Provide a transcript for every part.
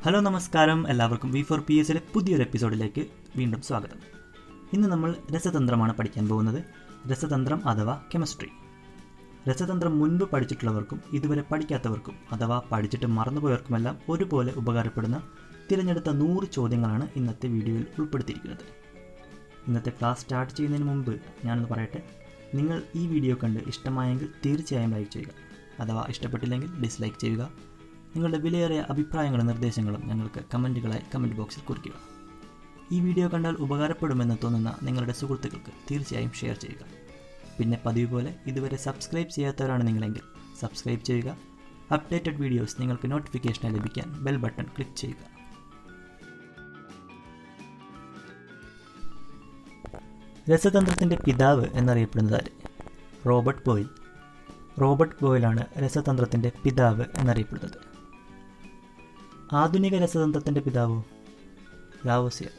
Hello നമസ്കാരം, എല്ലാവർക്കും V4PS പുതിയൊരു എപ്പിസോഡിലേക്ക് വീണ്ടും സ്വാഗതം. ഇന്ന് നമ്മൾ രസതന്ത്രമാണ് പഠിക്കാൻ പോകുന്നത്. രസതന്ത്രം അഥവാ കെമിസ്ട്രി. രസതന്ത്രം മുൻപ് പഠിച്ചിട്ടുള്ളവർക്കും ഇതുവരെ പഠിക്കാത്തവർക്കും അഥവാ പഠിച്ചിട്ട് മറന്നുപോയവർക്കുമെല്ലാം ഒരുപോലെ ഉപകാരപ്പെടുന്ന തിരഞ്ഞെടുത്ത 100 ചോദ്യങ്ങളാണ് ഇന്നത്തെ വീഡിയോയിൽ ഉൾപ്പെടുത്തിയിരിക്കുന്നത്. ഇന്നത്തെ ക്ലാസ് സ്റ്റാർട്ട് ചെയ്യുന്നതിന് മുമ്പ് ഞാനൊന്ന് പറയട്ടെ, നിങ്ങൾ ഈ വീഡിയോ കണ്ട് ഇഷ്ടമായെങ്കിൽ തീർച്ചയായും ലൈക്ക് ചെയ്യുക, അഥവാ ഇഷ്ടപ്പെട്ടില്ലെങ്കിൽ ഡിസ്ലൈക്ക് ചെയ്യുക. നിങ്ങളുടെ വിലയേറിയ അഭിപ്രായങ്ങളും നിർദ്ദേശങ്ങളും ഞങ്ങൾക്ക് കമൻറ്റുകളായി കമൻറ്റ് ബോക്സിൽ കുറിക്കുക. ഈ വീഡിയോ കണ്ടാൽ ഉപകാരപ്പെടുമെന്ന് തോന്നുന്ന നിങ്ങളുടെ സുഹൃത്തുക്കൾക്ക് തീർച്ചയായും ഷെയർ ചെയ്യുക. പിന്നെ പതിവ് പോലെ ഇതുവരെ സബ്സ്ക്രൈബ് ചെയ്യാത്തവരാണ് നിങ്ങളെങ്കിൽ സബ്സ്ക്രൈബ് ചെയ്യുക. അപ്ഡേറ്റഡ് വീഡിയോസ് നിങ്ങൾക്ക് നോട്ടിഫിക്കേഷനായി ലഭിക്കാൻ ബെൽ ബട്ടൺ ക്ലിക്ക് ചെയ്യുക. രസതന്ത്രത്തിൻ്റെ പിതാവ് എന്നറിയപ്പെടുന്നത് ആര്? Robert Boyle. റോബർട്ട് ബോയിലാണ് രസതന്ത്രത്തിൻ്റെ പിതാവ് എന്നറിയപ്പെടുന്നത്. ആധുനിക രസതന്ത്രത്തിൻ്റെ പിതാവോ? ലാവോസിയർ.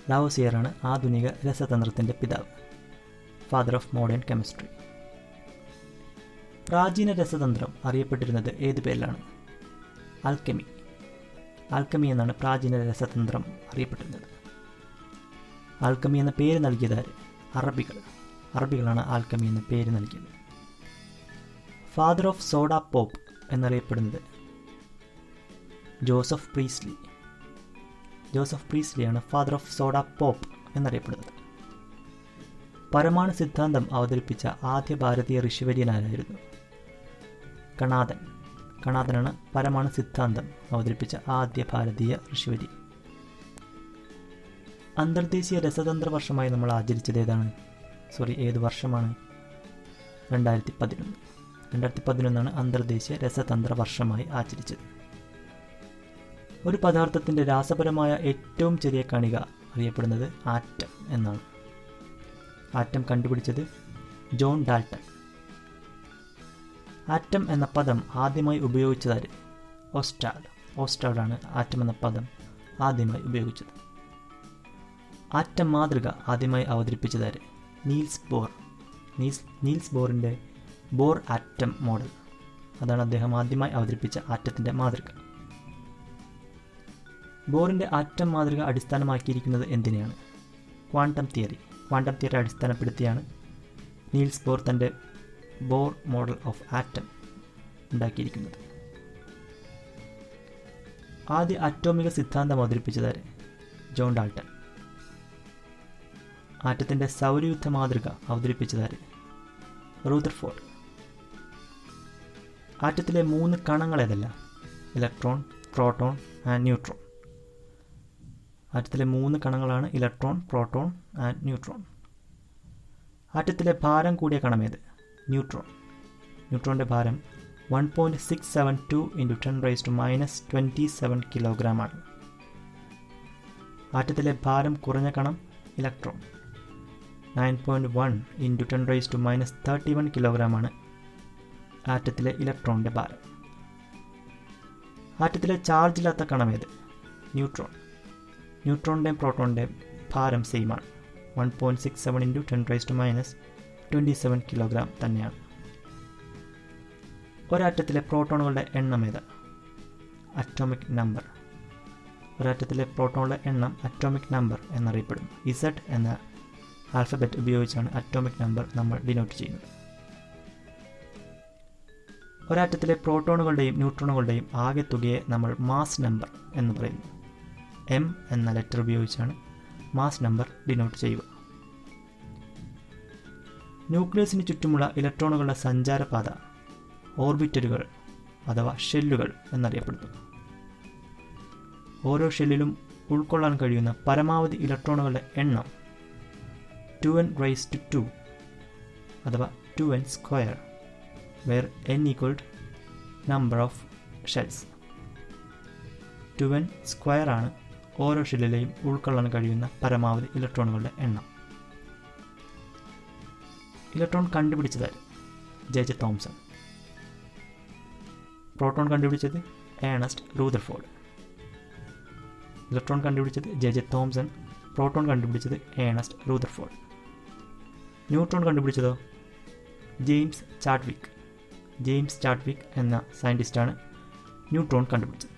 ലാവോസിയറാണ് ആധുനിക രസതന്ത്രത്തിൻ്റെ പിതാവ്, ഫാദർ ഓഫ് മോഡേൺ കെമിസ്ട്രി. പ്രാചീന രസതന്ത്രം അറിയപ്പെട്ടിരുന്നത് ഏതു പേരിലാണ്? ആൽക്കെമി. ആൽക്കെമി എന്നാണ് പ്രാചീന രസതന്ത്രം അറിയപ്പെട്ടിരുന്നത്. ആൽക്കെമി എന്ന പേര് നൽകിയതാര്? അറബികളാണ് ആൽക്കെമി എന്ന പേര് നൽകിയത്. ഫാദർ ഓഫ് സോഡ പോപ്പ് എന്നറിയപ്പെടുന്നത് ജോസഫ് പ്രീസ്ലി. ജോസഫ് പ്രീസ്ലിയാണ് ഫാദർ ഓഫ് സോഡ പോപ്പ് എന്നറിയപ്പെടുന്നത്. പരമാണു സിദ്ധാന്തം അവതരിപ്പിച്ച ആദ്യ ഭാരതീയ ഋഷിവര്യനായിരുന്നു? കണാദൻ. കണാദനാണ് പരമാണു സിദ്ധാന്തം അവതരിപ്പിച്ച ആദ്യ ഭാരതീയ ഋഷിവര്യൻ. അന്തർദേശീയ രസതന്ത്ര വർഷമായി നമ്മൾ ആചരിച്ചത് ഏത് വർഷമാണ്? 2011. 2011 അന്തർദേശീയ രസതന്ത്ര വർഷമായി ആചരിച്ചത്. ഒരു പദാർത്ഥത്തിൻ്റെ രാസപരമായ ഏറ്റവും ചെറിയ കണിക അറിയപ്പെടുന്നത് ആറ്റം എന്നാണ്. ആറ്റം കണ്ടുപിടിച്ചത് ജോൺ ഡാൾട്ടൺ. ആറ്റം എന്ന പദം ആദ്യമായി ഉപയോഗിച്ചതാര്? ഓസ്റ്റാഡാണ് ആറ്റം എന്ന പദം ആദ്യമായി ഉപയോഗിച്ചത്. ആറ്റം മാതൃക ആദ്യമായി അവതരിപ്പിച്ചതാര്? Niels Bohr. നീൽസ് ബോറിൻ്റെ ബോർ ആറ്റം മോഡൽ, അതാണ് അദ്ദേഹം ആദ്യമായി അവതരിപ്പിച്ച ആറ്റത്തിൻ്റെ മാതൃക. ബോറിൻ്റെ ആറ്റം മാതൃക അടിസ്ഥാനമാക്കിയിരിക്കുന്നത് എന്തിനെയാണ്? Quantum theory. ക്വാണ്ടം തിയറി അടിസ്ഥാനപ്പെടുത്തിയാണ് നീൽസ് ബോർ തൻ്റെ ബോർ മോഡൽ ഓഫ് ആറ്റം ഉണ്ടാക്കിയിരിക്കുന്നത്. ആദ്യ അറ്റോമിക സിദ്ധാന്തം അവതരിപ്പിച്ചതാര്? John Dalton. ആറ്റത്തിൻ്റെ സൗരയുദ്ധ മാതൃക അവതരിപ്പിച്ചതാര്? റൂദർഫോർഡ്. ആറ്റത്തിലെ 3 കണങ്ങൾ ഏതെല്ലാം? Electron, proton and neutron. ആറ്റത്തിലെ 3 കണങ്ങളാണ് ഇലക്ട്രോൺ, പ്രോട്ടോൺ ആൻഡ് ന്യൂട്രോൺ. ആറ്റത്തിലെ ഭാരം കൂടിയ കണമേത്? ന്യൂട്രോൺ. ന്യൂട്രോണിൻ്റെ ഭാരം 1.672 × 10⁻⁻27 കിലോഗ്രാം ആണ്. ആറ്റത്തിലെ ഭാരം കുറഞ്ഞ കണം ഇലക്ട്രോൺ. 9.1 × 10⁻31 കിലോഗ്രാം ആണ് ആറ്റത്തിലെ ഇലക്ട്രോണിൻ്റെ ഭാരം. ആറ്റത്തിലെ ചാർജ് ഇല്ലാത്ത കണമേത്? ന്യൂട്രോൺ. ന്യൂട്രോണിൻ്റെയും പ്രോട്ടോണിൻ്റെയും ഭാരം സെയിമാണ്, 1.67 × 10⁻27 കിലോഗ്രാം തന്നെയാണ്. ഒരാറ്റത്തിലെ പ്രോട്ടോണുകളുടെ എണ്ണം ഏത്? Atomic number. ഒരാറ്റത്തിലെ പ്രോട്ടോണുകളുടെ എണ്ണം അറ്റോമിക് നമ്പർ എന്നറിയപ്പെടുന്നു. Z എന്ന ആൽഫബറ്റ് ഉപയോഗിച്ചാണ് അറ്റോമിക് നമ്പർ നമ്മൾ ഡിനോട്ട് ചെയ്യുന്നത്. ഒരാറ്റത്തിലെ പ്രോട്ടോണുകളുടെയും ന്യൂട്രോണുകളുടെയും ആകെത്തുകയെ നമ്മൾ മാസ് നമ്പർ എന്ന് പറയുന്നു. M എന്ന ലെറ്റർ ഉപയോഗിച്ചാണ് മാസ് നമ്പർ ഡിനോട്ട് ചെയ്യുക. ന്യൂക്ലിയസിന് ചുറ്റുമുള്ള ഇലക്ട്രോണുകളുടെ സഞ്ചാരപാത ഓർബിറ്റലുകൾ അഥവാ ഷെല്ലുകൾ എന്നറിയപ്പെടുന്നു. ഓരോ ഷെല്ലിലും ഉൾക്കൊള്ളാൻ കഴിയുന്ന പരമാവധി ഇലക്ട്രോണുകളുടെ എണ്ണം 2n⁻² അഥവാ 2n², where n equaled number of shells. 2n² ആണ് ഓരോ ഷെല്ലിലെയും ഉൾക്കൊള്ളാൻ കഴിയുന്ന പരമാവധി ഇലക്ട്രോണുകളുടെ എണ്ണം. ഇലക്ട്രോൺ കണ്ടുപിടിച്ചത് J.J. തോംസൺ. പ്രോട്ടോൺ കണ്ടുപിടിച്ചത് ഏണസ്റ്റ് റൂദർഫോർഡ്. ഇലക്ട്രോൺ കണ്ടുപിടിച്ചത് J.J. തോംസൺ, പ്രോട്ടോൺ കണ്ടുപിടിച്ചത് ഏണസ്റ്റ് റൂദർഫോർഡ്. ന്യൂട്രോൺ കണ്ടുപിടിച്ചതോ? James Chadwick. ജെയിംസ് ചാഡ്വിക് എന്ന സയൻറ്റിസ്റ്റാണ് ന്യൂട്രോൺ കണ്ടുപിടിച്ചത്.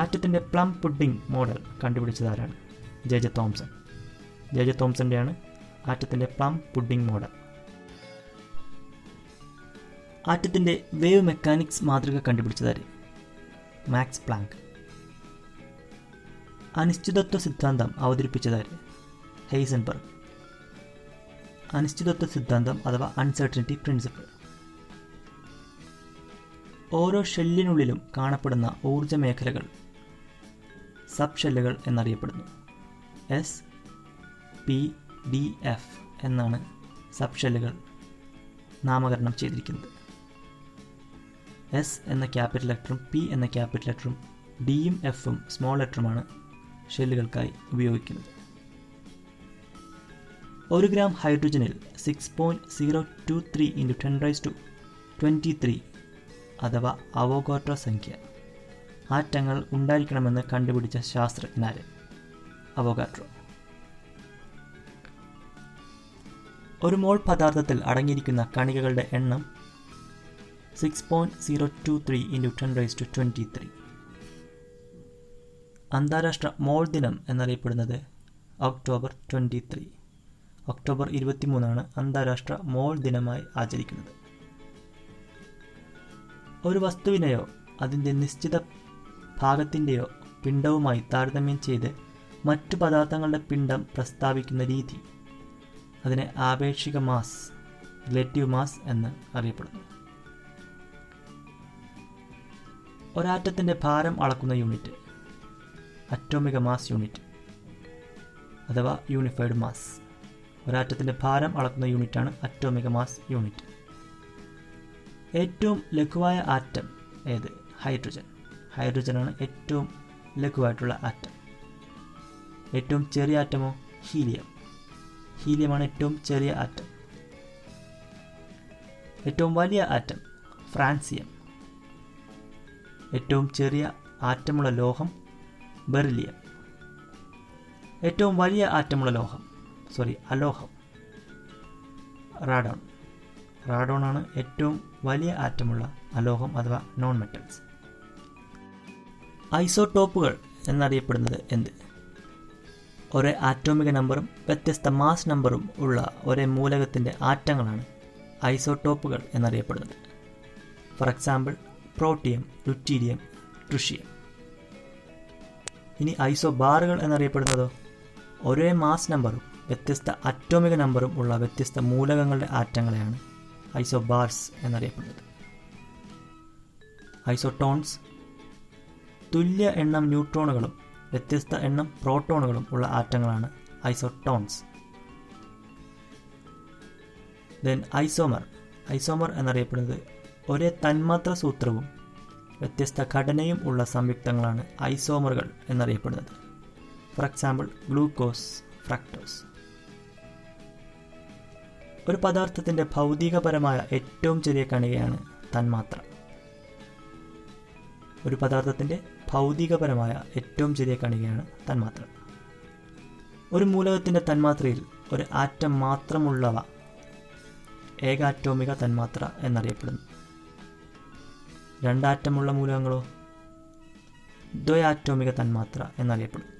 ആറ്റത്തിൻ്റെ പ്ലം പുഡിംഗ് മോഡൽ കണ്ടുപിടിച്ചതാരാണ്? J Thomson. ജെ തോംസൻ്റെയാണ് ആറ്റത്തിൻ്റെ പ്ലം പുഡിംഗ് മോഡൽ. ആറ്റത്തിൻ്റെ വേവ് മെക്കാനിക്സ് മാതൃക കണ്ടുപിടിച്ചതാര്? Max Planck. അനിശ്ചിതത്വ സിദ്ധാന്തം അവതരിപ്പിച്ചതാര്? ഹെയ്സൻബർഗ്. അനിശ്ചിതത്വ സിദ്ധാന്തം അഥവാ അൺസർട്ടനിറ്റി പ്രിൻസിപ്പിൾ. ഓരോ ഷെല്ലിനുള്ളിലും കാണപ്പെടുന്ന ഊർജ്ജ മേഖലകൾ സബ് ഷെല്ലുകൾ എന്നറിയപ്പെടുന്നു. എസ്, പി, ഡി, എഫ് എന്നാണ് സബ് ഷെല്ലുകൾ നാമകരണം ചെയ്തിരിക്കുന്നത്. എസ് എന്ന ക്യാപിറ്റൽ ലെറ്ററും പി എന്ന ക്യാപിറ്റൽ ലെറ്ററും ഡിയും എഫും സ്മോൾ ലെറ്ററുമാണ് ഷെല്ലുകൾക്കായി ഉപയോഗിക്കുന്നത്. 1 ഗ്രാം ഹൈഡ്രജനിൽ 6.023 × 10⁻23 അഥവാ അവോഗാഡ്രോ സംഖ്യ ആറ്റങ്ങൾ ഉണ്ടായിരിക്കണമെന്ന് കണ്ടുപിടിച്ച ശാസ്ത്രജ്ഞനാര്? അവോഗാഡ്രോ. 1 മോൾ പദാർത്ഥത്തിൽ അടങ്ങിയിരിക്കുന്ന കണികകളുടെ എണ്ണം 6.023 × 10⁻23. അന്താരാഷ്ട്ര മോൾ ദിനം എന്നറിയപ്പെടുന്നത് ഒക്ടോബർ 23. ഒക്ടോബർ 23 അന്താരാഷ്ട്ര മോൾ ദിനമായി ആചരിക്കുന്നത്. ഒരു വസ്തുവിനെയോ അതിൻ്റെ നിശ്ചിത ഭാഗത്തിൻ്റെയോ പിണ്ഡവുമായി താരതമ്യം ചെയ്ത് മറ്റു പദാർത്ഥങ്ങളുടെ പിണ്ഡം പ്രസ്താവിക്കുന്ന രീതി അതിനെ ആപേക്ഷിക മാസ്, റിലേറ്റീവ് മാസ് എന്ന് അറിയപ്പെടുന്നു. ഒരാറ്റത്തിൻ്റെ ഭാരം അളക്കുന്ന യൂണിറ്റ് അറ്റോമിക മാസ് യൂണിറ്റ് അഥവാ യൂണിഫൈഡ് മാസ്. ഒരാറ്റത്തിൻ്റെ ഭാരം അളക്കുന്ന യൂണിറ്റാണ് അറ്റോമിക മാസ് യൂണിറ്റ്. ഏറ്റവും ലഘുവായ ആറ്റം ഏത്? ഹൈഡ്രജൻ. ഹൈഡ്രജനാണ് ഏറ്റവും ലഘുവായിട്ടുള്ള ആറ്റം. ഏറ്റവും ചെറിയ ആറ്റമോ? ഹീലിയം. ഹീലിയമാണ് ഏറ്റവും ചെറിയ ആറ്റം. ഏറ്റവും വലിയ ആറ്റം ഫ്രാൻസിയം. ഏറ്റവും ചെറിയ ആറ്റമുള്ള ലോഹം ബെറിലിയം. ഏറ്റവും വലിയ ആറ്റമുള്ള അലോഹം റാഡോൺ. റാഡോണാണ് ഏറ്റവും വലിയ ആറ്റമുള്ള അലോഹം അഥവാ നോൺ മെറ്റൽസ്. ഐസോടോപ്പുകൾ എന്നറിയപ്പെടുന്നത് എന്ത്? ഒരേ ആറ്റോമിക നമ്പറും വ്യത്യസ്ത മാസ് നമ്പറും ഉള്ള ഒരേ മൂലകത്തിൻ്റെ ആറ്റങ്ങളാണ് ഐസോടോപ്പുകൾ എന്നറിയപ്പെടുന്നത്. For example protium, deuterium, tritium. ഇനി ഐസോബാറുകൾ എന്നറിയപ്പെടുന്നതോ? ഒരേ മാസ് നമ്പറും വ്യത്യസ്ത അറ്റോമിക നമ്പറും ഉള്ള വ്യത്യസ്ത മൂലകങ്ങളുടെ ആറ്റങ്ങളെയാണ് ഐസോബാർസ് എന്നറിയപ്പെടുന്നത്. ഐസോട്ടോൺസ് തുല്യ എണ്ണം ന്യൂട്രോണുകളും വ്യത്യസ്ത എണ്ണം പ്രോട്ടോണുകളും ഉള്ള ആറ്റങ്ങളാണ് ഐസോട്ടോൺസ്. ദെൻ ഐസോമർ എന്നറിയപ്പെടുന്നത് ഒരേ തന്മാത്ര സൂത്രവും വ്യത്യസ്ത ഘടനയും ഉള്ള സംയുക്തങ്ങളാണ് ഐസോമറുകൾ എന്നറിയപ്പെടുന്നത്. For example glucose, fructose. ഒരു പദാർത്ഥത്തിൻ്റെ ഭൗതികപരമായ ഏറ്റവും ചെറിയ കണികയാണ് തന്മാത്ര. ഒരു പദാർത്ഥത്തിൻ്റെ ഭൗതികപരമായ ഏറ്റവും ചെറിയ കണികയാണ് തന്മാത്ര. ഒരു മൂലകത്തിൻ്റെ തന്മാത്രയിൽ ഒരു ആറ്റം മാത്രമുള്ളവ ഏകാറ്റോമിക തന്മാത്ര എന്നറിയപ്പെടുന്നു. രണ്ടാറ്റമുള്ള മൂലകങ്ങളോ ദ്വയാറ്റോമിക തന്മാത്ര എന്നറിയപ്പെടുന്നു.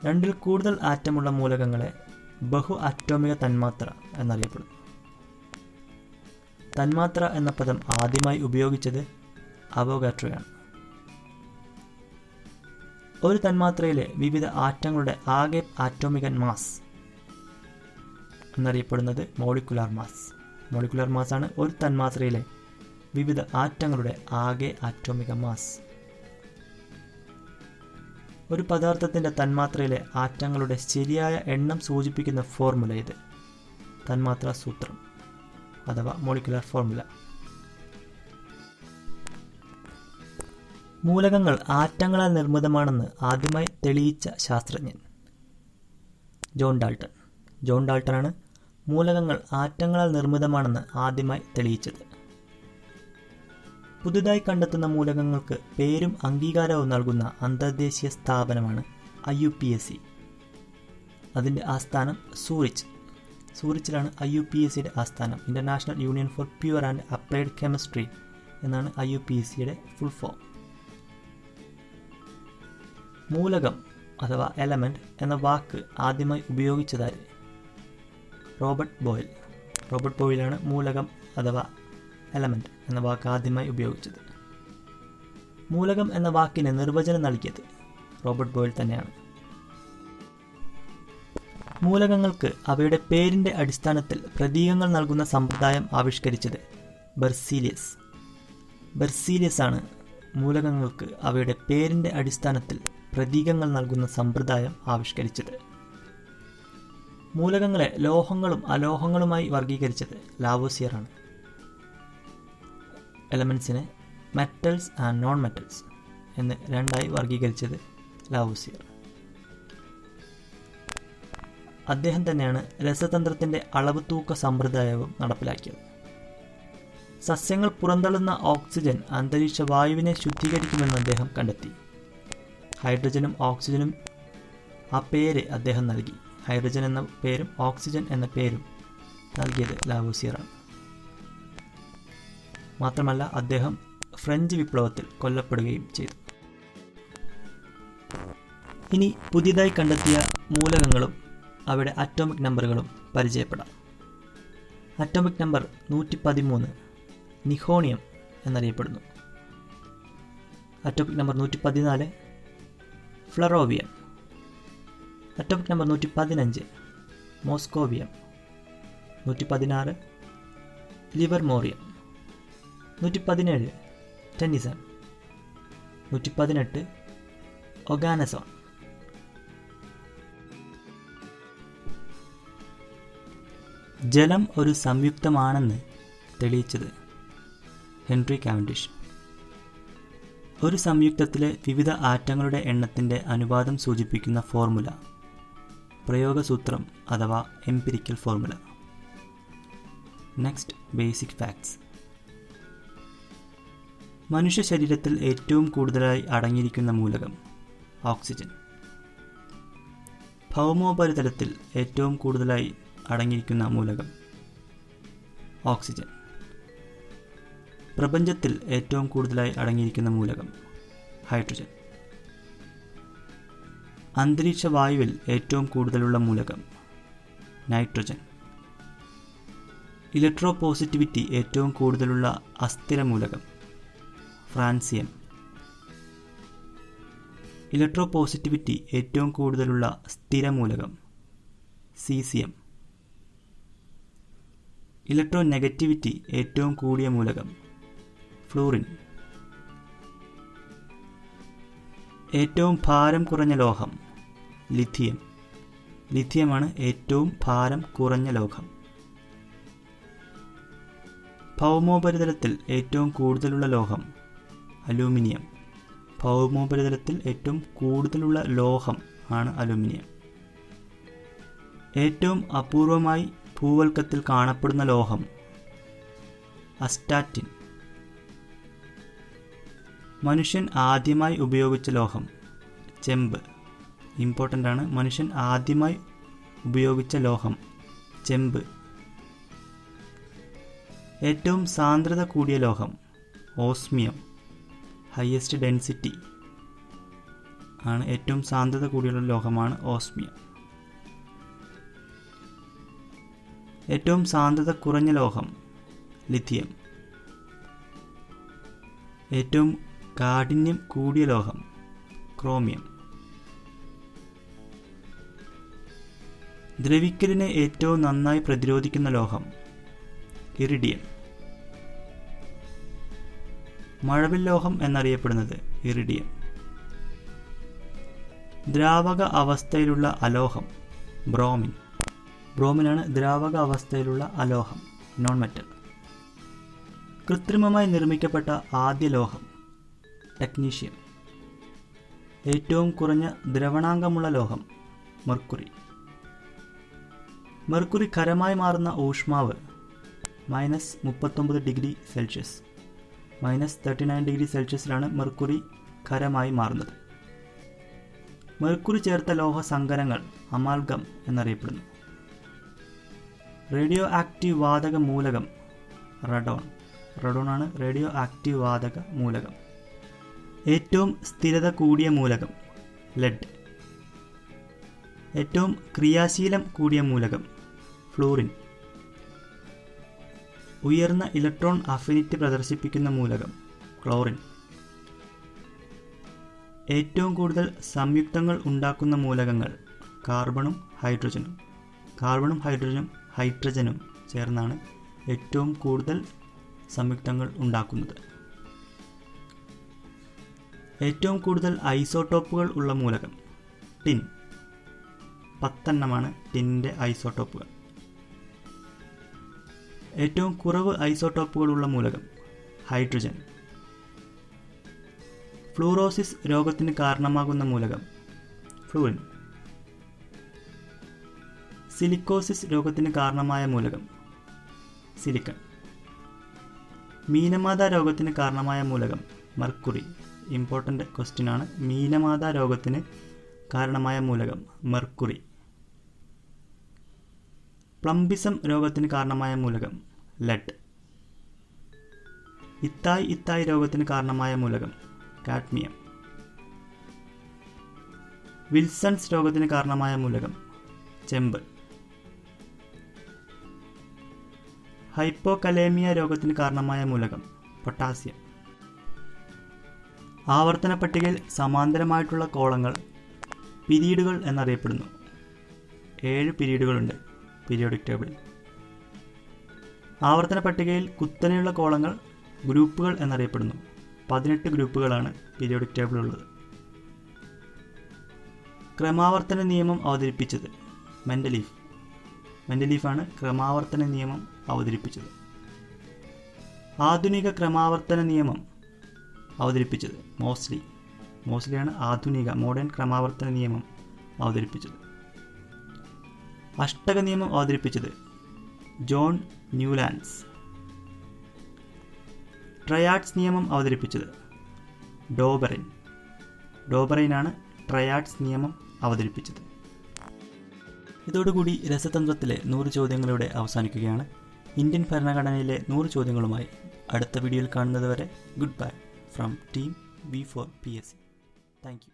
രണ്ടിൽ കൂടുതൽ ആറ്റമുള്ള മൂലകങ്ങളെ ബഹു ആറ്റോമിക തന്മാത്ര എന്നറിയപ്പെടുന്നു. തന്മാത്ര എന്ന പദം ആദ്യമായി ഉപയോഗിച്ചത് അവോഗാഡ്രോയാണ്. ഒരു തന്മാത്രയിലെ വിവിധ ആറ്റങ്ങളുടെ ആകെ ആറ്റോമിക മാസ് എന്നറിയപ്പെടുന്നത് മോളിക്കുലാർ മാസ്. മോളിക്കുലാർ മാസാണ് ഒരു തന്മാത്രയിലെ വിവിധ ആറ്റങ്ങളുടെ ആകെ ആറ്റോമിക മാസ്. ഒരു പദാർത്ഥത്തിൻ്റെ തന്മാത്രയിലെ ആറ്റങ്ങളുടെ ശരിയായ എണ്ണം സൂചിപ്പിക്കുന്ന ഫോർമുല ഇത് തന്മാത്രാ സൂത്രം അഥവാ മോളിക്കുലാർ ഫോർമുല. മൂലകങ്ങൾ ആറ്റങ്ങളാൽ നിർമ്മിതമാണെന്ന് ആദ്യമായി തെളിയിച്ച ശാസ്ത്രജ്ഞൻ ജോൺ ഡാൾട്ടൺ. ജോൺ ഡാൾട്ടനാണ് മൂലകങ്ങൾ ആറ്റങ്ങളാൽ നിർമ്മിതമാണെന്ന് ആദ്യമായി തെളിയിച്ചത്. പുതുതായി കണ്ടെത്തുന്ന മൂലകങ്ങൾക്ക് പേരും അംഗീകാരവും നൽകുന്ന അന്തർദേശീയ സ്ഥാപനമാണ് IUPAC. അതിൻ്റെ ആസ്ഥാനം സൂറിച്ചിലാണ് IUPACയുടെ ആസ്ഥാനം. International union four pure and applied chemistry എന്നാണ് IUPACയുടെ ഫുൾ ഫോം. മൂലകം അഥവാ എലമെൻറ്റ് എന്ന വാക്ക് ആദ്യമായി ഉപയോഗിച്ചതാര്? Robert Boyle. റോബർട്ട് ബോയിലാണ് മൂലകം അഥവാ എലമെൻറ്റ് എന്ന വാക്ക് ആദ്യമായി ഉപയോഗിച്ചത്. മൂലകം എന്ന വാക്കിന് നിർവചനം നൽകിയത് റോബർട്ട് ബോയിൽ തന്നെയാണ്. മൂലകങ്ങൾക്ക് അവയുടെ പേരിൻ്റെ അടിസ്ഥാനത്തിൽ പ്രതീകങ്ങൾ നൽകുന്ന സമ്പ്രദായം ആവിഷ്കരിച്ചത് ബെർസീലിയസ്. ബെർസീലിയസ് ആണ് മൂലകങ്ങൾക്ക് അവയുടെ പേരിൻ്റെ അടിസ്ഥാനത്തിൽ പ്രതീകങ്ങൾ നൽകുന്ന സമ്പ്രദായം ആവിഷ്കരിച്ചത്. മൂലകങ്ങളെ ലോഹങ്ങളും അലോഹങ്ങളുമായി വർഗീകരിച്ചത് ലാവോസിയർ ആണ്. എലമെൻസിനെ മെറ്റൽസ് ആൻഡ് നോൺ മെറ്റൽസ് എന്ന് രണ്ടായി വർഗീകരിച്ചത് ലാവോസിയർ. അദ്ദേഹം തന്നെയാണ് രസതന്ത്രത്തിൻ്റെ അളവ് തൂക്ക സമ്പ്രദായവും നടപ്പിലാക്കിയത്. സസ്യങ്ങൾ പുറന്തള്ളുന്ന ഓക്സിജൻ അന്തരീക്ഷ വായുവിനെ ശുദ്ധീകരിക്കുമെന്ന് അദ്ദേഹം കണ്ടെത്തി. ഹൈഡ്രജനും ഓക്സിജനും ആ പേര് അദ്ദേഹം നൽകി. ഹൈഡ്രജൻ എന്ന പേരും ഓക്സിജൻ എന്ന പേരും നൽകിയത് ലാവോസിയറാണ്. മാത്രമല്ല അദ്ദേഹം ഫ്രഞ്ച് വിപ്ലവത്തിൽ കൊല്ലപ്പെടുകയും ചെയ്തു. ഇനി പുതിയതായി കണ്ടെത്തിയ മൂലകങ്ങളും അവയുടെ അറ്റോമിക് നമ്പറുകളും പരിചയപ്പെടാം. അറ്റോമിക് നമ്പർ 113 നിഹോണിയം എന്നറിയപ്പെടുന്നു. Atomic number 114 flerovium. Atomic number 115 moscovium. 116 livermorium. 117 tennessine. 118 oganesson. ജലം ഒരു സംയുക്തമാണെന്ന് തെളിയിച്ചത് ഹെൻറി കാവൻഡിഷ്. ഒരു സംയുക്തത്തിലെ വിവിധ ആറ്റങ്ങളുടെ എണ്ണത്തിൻ്റെ അനുപാതം സൂചിപ്പിക്കുന്ന ഫോർമുല പ്രയോഗസൂത്രം അഥവാ empirical formula. Next basic facts. മനുഷ്യ ശരീരത്തിൽ ഏറ്റവും കൂടുതലായി അടങ്ങിയിരിക്കുന്ന മൂലകം ഓക്സിജൻ. ഭൗമോപരിതലത്തിൽ ഏറ്റവും കൂടുതലായി അടങ്ങിയിരിക്കുന്ന മൂലകം ഓക്സിജൻ. പ്രപഞ്ചത്തിൽ ഏറ്റവും കൂടുതലായി അടങ്ങിയിരിക്കുന്ന മൂലകം ഹൈഡ്രജൻ. അന്തരീക്ഷ വായുവിൽ ഏറ്റവും കൂടുതലുള്ള മൂലകം നൈട്രജൻ. ഇലക്ട്രോപോസിറ്റിവിറ്റി ഏറ്റവും കൂടുതലുള്ള അസ്ഥിര മൂലകം ഫ്രാൻസിയം. ഇലക്ട്രോപോസിറ്റിവിറ്റി ഏറ്റവും കൂടുതലുള്ള സ്ഥിരമൂലകം സീസിയം. ഇലക്ട്രോ നെഗറ്റിവിറ്റി ഏറ്റവും കൂടിയ മൂലകം ഫ്ലൂറിൻ. ഏറ്റവും ഭാരം കുറഞ്ഞ ലോഹം ലിഥിയം. ലിഥിയമാണ് ഏറ്റവും ഭാരം കുറഞ്ഞ ലോഹം. ഭൗമോപരിതലത്തിൽ ഏറ്റവും കൂടുതലുള്ള ലോഹം അലൂമിനിയം. ഭൗമോപരിതലത്തിൽ ഏറ്റവും കൂടുതലുള്ള ലോഹം ആണ് അലൂമിനിയം. ഏറ്റവും അപൂർവമായി ഭൂവൽക്കത്തിൽ കാണപ്പെടുന്ന ലോഹം അസ്റ്റാറ്റിൻ. മനുഷ്യൻ ആദ്യമായി ഉപയോഗിച്ച ലോഹം ചെമ്പ്. ഇമ്പോർട്ടൻ്റ് ആണ്. മനുഷ്യൻ ആദ്യമായി ഉപയോഗിച്ച ലോഹം ചെമ്പ്. ഏറ്റവും സാന്ദ്രത കൂടിയ ലോഹം ഓസ്മിയം. ഹയസ്റ്റ് ഡെൻസിറ്റി ആണ്. ഏറ്റവും സാന്ദ്രത കൂടിയുള്ള ലോഹമാണ് ഓസ്മിയം. ഏറ്റവും സാന്ദ്രത കുറഞ്ഞ ലോഹം ലിഥിയം. ഏറ്റവും കാഠിന്യം കൂടിയ ലോഹം ക്രോമിയം. ദ്രവിക്കലിനെ ഏറ്റവും നന്നായി പ്രതിരോധിക്കുന്ന ലോഹം ഇറിഡിയം. മഴവിൽ ലോഹം എന്നറിയപ്പെടുന്നത് ഇറിഡിയം. ദ്രാവക അവസ്ഥയിലുള്ള അലോഹം ബ്രോമിൻ. ബ്രോമിനാണ് ദ്രാവക അവസ്ഥയിലുള്ള അലോഹം, നോൺ മെറ്റൽ. കൃത്രിമമായി നിർമ്മിക്കപ്പെട്ട ആദ്യ ലോഹം ടെക്നീഷ്യം. ഏറ്റവും കുറഞ്ഞ ദ്രവണാങ്കമുള്ള ലോഹം മെർക്കുറി. മെർക്കുറി ഖരമായി മാറുന്ന ഊഷ്മാവ് -39 ഡിഗ്രി സെൽഷ്യസ്. -39 ഡിഗ്രി സെൽഷ്യസിലാണ് മെർക്കുറി ഖരമായി മാറുന്നത്. മെർക്കുറി ചേർത്ത ലോഹ സങ്കരങ്ങൾ അമാൽഗം എന്നറിയപ്പെടുന്നു. റേഡിയോ ആക്റ്റീവ് വാതക മൂലകം റഡോൺ. റഡോണാണ് റേഡിയോ ആക്റ്റീവ് വാതക മൂലകം. ഏറ്റവും സ്ഥിരത കൂടിയ മൂലകം ലെഡ്. ഏറ്റവും ക്രിയാശീലം കൂടിയ മൂലകം ഫ്ലൂറിൻ. ഉയർന്ന ഇലക്ട്രോൺ അഫിനിറ്റി പ്രദർശിപ്പിക്കുന്ന മൂലകം ക്ലോറിൻ. ഏറ്റവും കൂടുതൽ സംയുക്തങ്ങൾ ഉണ്ടാക്കുന്ന മൂലകങ്ങൾ കാർബണും ഹൈഡ്രജനും. കാർബണും ഹൈഡ്രജനും ചേർന്നാണ് ഏറ്റവും കൂടുതൽ സംയുക്തങ്ങൾ ഉണ്ടാക്കുന്നത്. ഏറ്റവും കൂടുതൽ ഐസോട്ടോപ്പുകൾ ഉള്ള മൂലകം ടിൻ. 10 എണ്ണമാണ് ടിന്നിൻ്റെ ഐസോട്ടോപ്പുകൾ. ഏറ്റവും കുറവ് ഐസോട്ടോപ്പുകളുള്ള മൂലകം ഹൈഡ്രജൻ. ഫ്ലൂറോസിസ് രോഗത്തിന് കാരണമാകുന്ന മൂലകം ഫ്ലൂറിൻ. സിലിക്കോസിസ് രോഗത്തിന് കാരണമായ മൂലകം സിലിക്കൺ. മീനമാത രോഗത്തിന് കാരണമായ മൂലകം മെർക്കുറി. ഇമ്പോർട്ടൻ്റ് ക്വസ്റ്റ്യൻ ആണ്. മീനമാത രോഗത്തിന് കാരണമായ മൂലകം മെർക്കുറി. പ്ലംബിസം രോഗത്തിന് കാരണമായ മൂലകം ലെഡ്. ഇത്തായ് രോഗത്തിന് കാരണമായ മൂലകം കാഡ്മിയം. വിൽസൺസ് രോഗത്തിന് കാരണമായ മൂലകം ചെമ്പ്. ഹൈപ്പോകലേമിയ രോഗത്തിന് കാരണമായ മൂലകം പൊട്ടാസ്യം. ആവർത്തന പട്ടികയിൽ സമാന്തരമായിട്ടുള്ള കോളങ്ങൾ പിരീഡുകൾ എന്നറിയപ്പെടുന്നു. 7 പിരീഡുകളുണ്ട് പീരിയോഡിക് ടേബിളിൽ. ആവർത്തന പട്ടികയിൽ കുത്തനെയുള്ള കോളങ്ങൾ ഗ്രൂപ്പുകൾ എന്നറിയപ്പെടുന്നു. 18 ഗ്രൂപ്പുകളാണ് പീരിയോഡിക് ടേബിളുള്ളത്. ക്രമാവർത്തന നിയമം അവതരിപ്പിച്ചത് മെൻഡലീഫ്. മെൻഡലീഫാണ് ക്രമാവർത്തന നിയമം അവതരിപ്പിച്ചത്. ആധുനിക ക്രമാവർത്തന നിയമം അവതരിപ്പിച്ചത് മോസ്ലിയാണ് ആധുനിക മോഡേൺ ക്രമാവർത്തന നിയമം അവതരിപ്പിച്ചത്. അഷ്ടക നിയമം അവതരിപ്പിച്ചത് ജോൺ ന്യൂലാൻഡ്സ്. ട്രയാഡ്സ് നിയമം അവതരിപ്പിച്ചത് ഡോബറൈനാണ് ട്രയാഡ്സ് നിയമം അവതരിപ്പിച്ചത്. ഇതോടുകൂടി രസതന്ത്രത്തിലെ 100 ചോദ്യങ്ങളിലൂടെ അവസാനിക്കുകയാണ്. ഇന്ത്യൻ ഭരണഘടനയിലെ 100 ചോദ്യങ്ങളുമായി അടുത്ത വീഡിയോയിൽ കാണുന്നതുവരെ good bye from team V4PSC. Thank U.